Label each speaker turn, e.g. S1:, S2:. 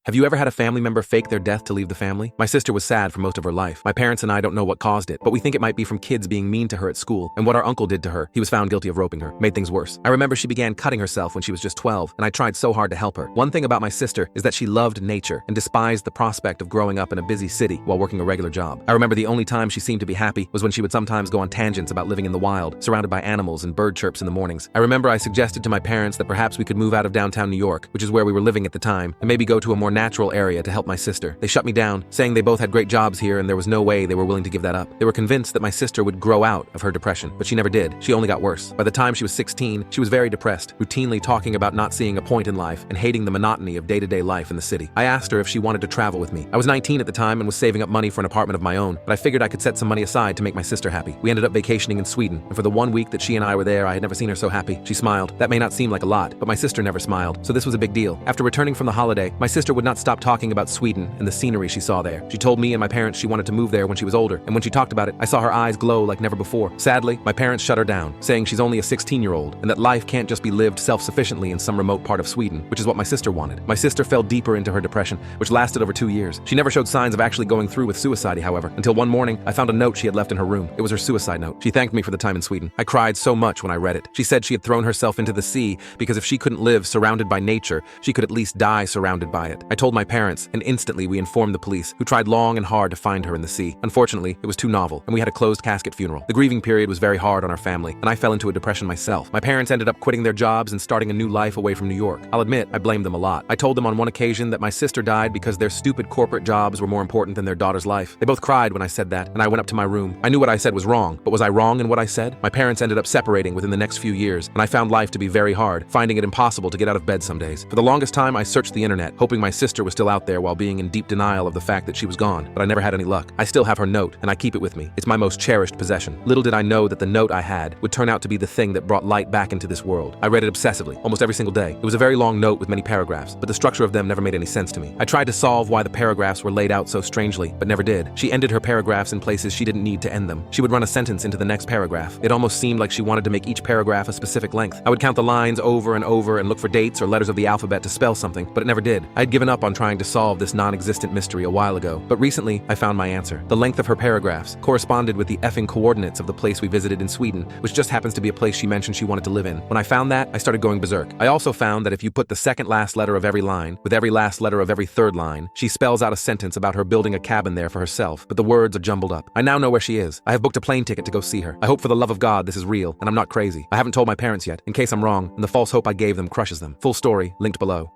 S1: Have you ever had a family member fake their death to leave the family? My sister was sad for most of her life. My parents and I don't know what caused it, but we think it might be from kids being mean to her at school, and what our uncle did to her. He was found guilty of roping her, made things worse. I remember she began cutting herself when she was just 12, and I tried so hard to help her. One thing about my sister is that she loved nature and despised the prospect of growing up in a busy city while working a regular job. I remember the only time she seemed to be happy was when she would sometimes go on tangents about living in the wild, surrounded by animals and bird chirps in the mornings. I remember I suggested to my parents that perhaps we could move out of downtown New York, which is where we were living at the time, and maybe go to a more natural area to help my sister. They shut me down, saying they both had great jobs here and there was no way they were willing to give that up. They were convinced that my sister would grow out of her depression, but she never did. She only got worse. By the time she was 16, she was very depressed, routinely talking about not seeing a point in life and hating the monotony of day-to-day life in the city. I asked her if she wanted to travel with me. I was 19 at the time and was saving up money for an apartment of my own, but I figured I could set some money aside to make my sister happy. We ended up vacationing in Sweden, and for the 1 week that she and I were there, I had never seen her so happy. She smiled. That may not seem like a lot, but my sister never smiled, so this was a big deal. After returning from the holiday, my sister would not stop talking about Sweden and the scenery she saw there. She told me and my parents she wanted to move there when she was older, and when she talked about it, I saw her eyes glow like never before. Sadly, my parents shut her down, saying she's only a 16-year-old, and that life can't just be lived self-sufficiently in some remote part of Sweden, which is what my sister wanted. My sister fell deeper into her depression, which lasted over 2 years. She never showed signs of actually going through with suicide, however, until one morning I found a note she had left in her room. It was her suicide note. She thanked me for the time in Sweden. I cried so much when I read it. She said she had thrown herself into the sea because if she couldn't live surrounded by nature, she could at least die surrounded by it. I told my parents, and instantly we informed the police, who tried long and hard to find her in the sea. Unfortunately, it was too novel, and we had a closed casket funeral. The grieving period was very hard on our family, and I fell into a depression myself. My parents ended up quitting their jobs and starting a new life away from New York. I'll admit, I blamed them a lot. I told them on one occasion that my sister died because their stupid corporate jobs were more important than their daughter's life. They both cried when I said that, and I went up to my room. I knew what I said was wrong, but was I wrong in what I said? My parents ended up separating within the next few years, and I found life to be very hard, finding it impossible to get out of bed some days. For the longest time, I searched the internet, hoping my sister was still out there while being in deep denial of the fact that she was gone, but I never had any luck. I still have her note, and I keep it with me. It's my most cherished possession. Little did I know that the note I had would turn out to be the thing that brought light back into this world. I read it obsessively, almost every single day. It was a very long note with many paragraphs, but the structure of them never made any sense to me. I tried to solve why the paragraphs were laid out so strangely, but never did. She ended her paragraphs in places she didn't need to end them. She would run a sentence into the next paragraph. It almost seemed like she wanted to make each paragraph a specific length. I would count the lines over and over and look for dates or letters of the alphabet to spell something, but it never did. I had given up on trying to solve this non-existent mystery a while ago, but recently I found my answer. The length of her paragraphs corresponded with the effing coordinates of the place we visited in Sweden, which just happens to be a place she mentioned she wanted to live in. When I found that, I started going berserk. I also found that if you put the second last letter of every line with every last letter of every third line, she spells out a sentence about her building a cabin there for herself, but the words are jumbled up. I now know where she is. I have booked a plane ticket to go see her. I hope for the love of God this is real, and I'm not crazy. I haven't told my parents yet, in case I'm wrong, and the false hope I gave them crushes them. Full story, linked below.